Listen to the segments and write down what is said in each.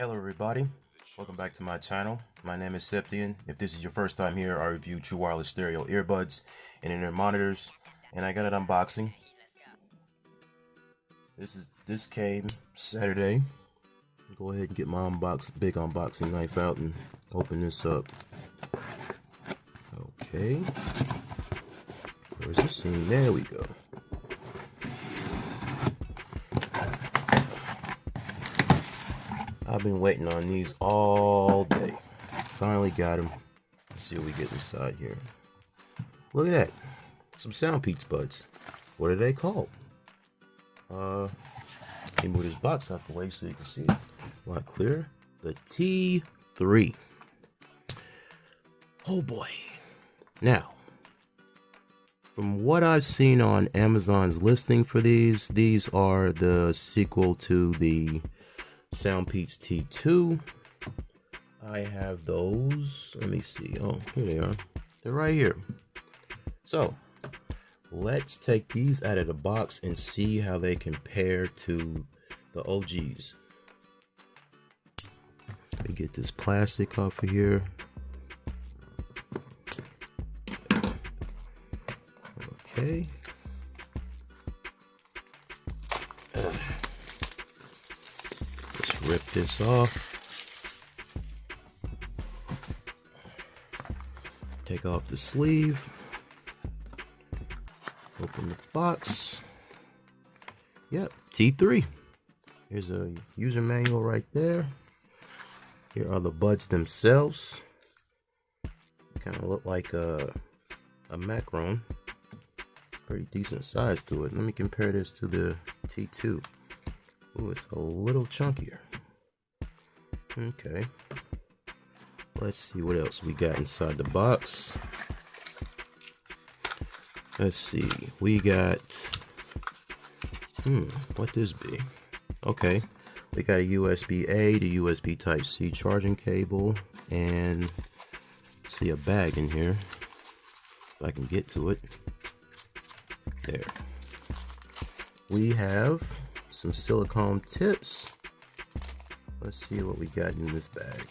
Hello everybody, welcome back to my channel. My name is Septian. If this is your first time here, I review true wireless stereo earbuds and internet monitors, and I got it unboxing. This came Saturday. Go ahead and get my big unboxing knife out and open this up. Okay, where's this thing? There we go. I've been waiting on these all day. Finally got them. Let's see what we get inside here. Look at that. Some SoundPeats buds. What are they called? Let me move this box out the way so you can see it a lot clearer. The T3. Oh boy. Now, from what I've seen on Amazon's listing for these are the sequel to the SoundPeats T2. I have those. Let me see. Oh, here they are. They're right here. So let's take these out of the box and see how they compare to the OGs. Let me get this plastic off of here. Okay. Let's rip this off. Take off the sleeve. Open the box. Yep, T3. Here's a user manual right there. Here are the buds themselves. Kind of look like a Macron. Pretty decent size to it. Let me compare this to the T2. Ooh, it's a little chunkier. Okay. Let's see what else we got inside the box. Let's see. We got... what this be? Okay. We got a USB-A to USB Type-C charging cable. And... see a bag in here. If I can get to it. There. We have some silicone tips. Let's see what we got in this bag.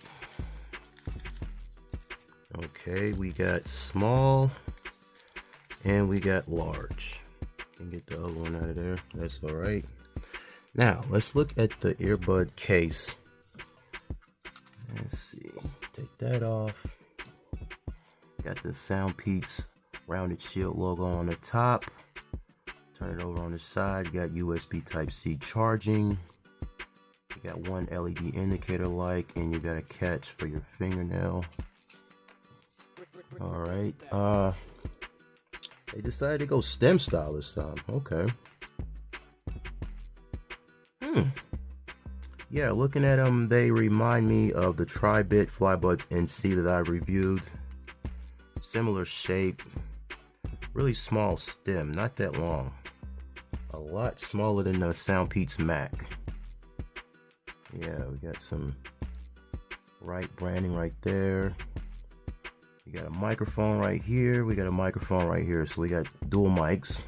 Okay, we got small and we got large. Can get the other one out of there. That's all right. Now let's look at the earbud case. Let's see. Take that off. Got the SoundPeats rounded shield logo on the top. Turn it over on the side. You got USB Type-C charging. You got one LED indicator light, and you got a catch for your fingernail. All right. They decided to go stem style this time. Okay. Yeah, looking at them, they remind me of the Tri-Bit Flybuds NC that I reviewed. Similar shape. Really small stem, not that long. A lot smaller than the SoundPeats Mac. Yeah, we got some right branding right there. We got a microphone right here. We got a microphone right here. So we got dual mics.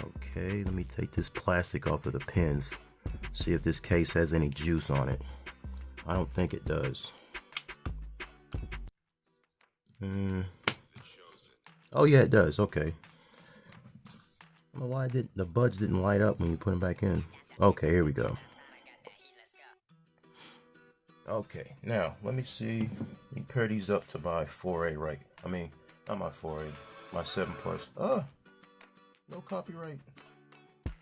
Okay, let me take this plastic off of the pins. See if this case has any juice on it. I don't think it does. Oh yeah, it does. Okay. I don't know why the buds didn't light up when you put them back in. Okay, here we go. Okay, now let me see. Let me pair these up to my 4A, right? I mean, not my 4A, my 7 Plus. Oh, no copyright.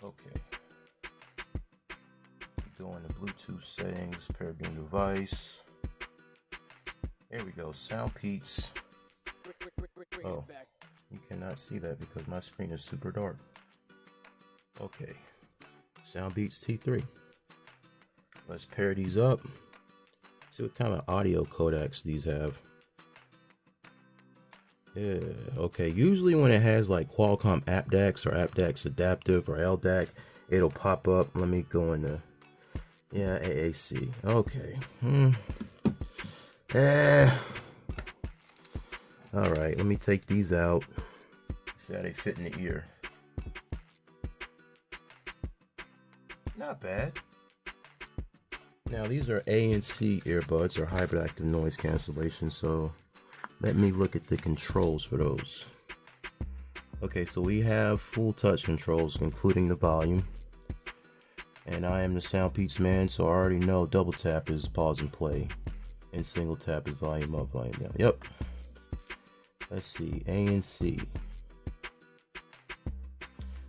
Okay. Go in the Bluetooth settings, paired new device. There we go, SoundPeats. Oh, you cannot see that because my screen is super dark. Okay, SoundPeats T3. Let's pair these up. See what kind of audio codecs these have. Yeah, okay. Usually when it has like Qualcomm aptX or aptX adaptive or LDAC, it'll pop up. Let me go into, yeah, AAC. Okay. All right, let me take these out. See how they fit in the ear. Not bad. Now these are ANC earbuds, or hybrid active noise cancellation, so let me look at the controls for those. Okay, so we have full touch controls, including the volume. And I am the SoundPeats man, so I already know double tap is pause and play, and single tap is volume up, volume down. Yep. Let's see, ANC. It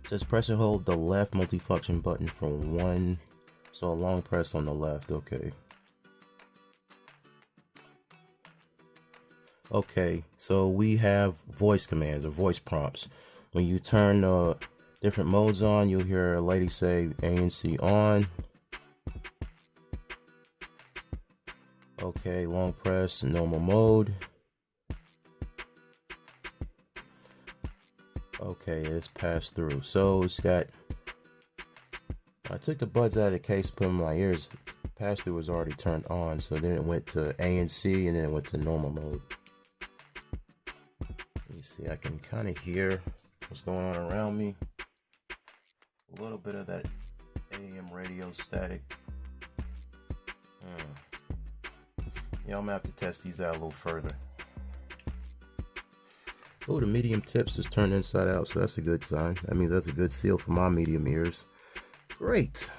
says press and hold the left multifunction button for one, so a long press on the left. Okay. Okay, so we have voice commands or voice prompts. When you turn different modes on, you'll hear a lady say ANC on. Okay, long press, normal mode. Okay, it's passed through. So it's got, I took the buds out of the case, put them in my ears. Pass through was already turned on, so then it went to ANC and then it went to normal mode. Let me see, I can kind of hear what's going on around me. A little bit of that AM radio static. Yeah, I'm gonna have to test these out a little further. Oh, the medium tips is turned inside out, so that's a good sign. That means that's a good seal for my medium ears. Great.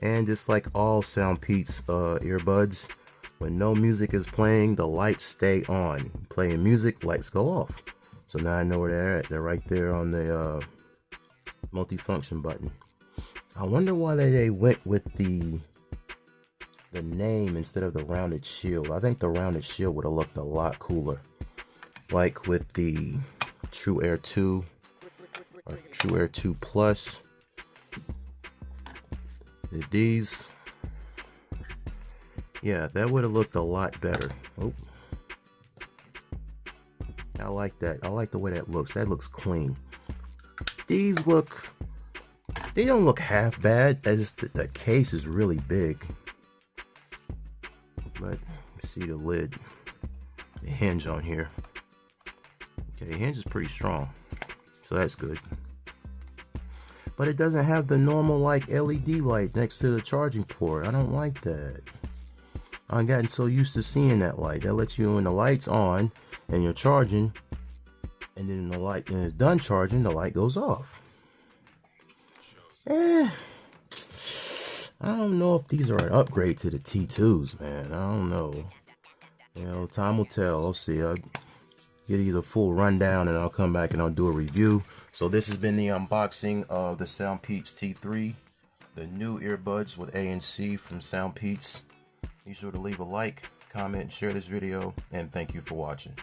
And just like all SoundPeats earbuds, when no music is playing, the lights stay on. Playing music, lights go off. So now I know where they're at. They're right there on the multifunction button. I wonder why they went with the name instead of the rounded shield. I think the rounded shield would have looked a lot cooler. Like with the True Air 2 or True Air 2 Plus. These, yeah, that would have looked a lot better. Oh, I like that. I like the way that looks. That looks clean. These look, they don't look half bad. The case is really big. But see the lid, the hinge on here. Okay, the hinge is pretty strong, so that's good. But it doesn't have the normal like LED light next to the charging port. I don't like that. I've gotten so used to seeing that light. That lets you know when the light's on and you're charging, and then the light, when it's done charging, the light goes off. I don't know if these are an upgrade to the T2s, man. I don't know. You know, time will tell. I'll see. I'll get you the full rundown and I'll come back and I'll do a review. So this has been the unboxing of the SoundPeats T3, the new earbuds with ANC from SoundPeats. Be sure to leave a like, comment, share this video, and thank you for watching.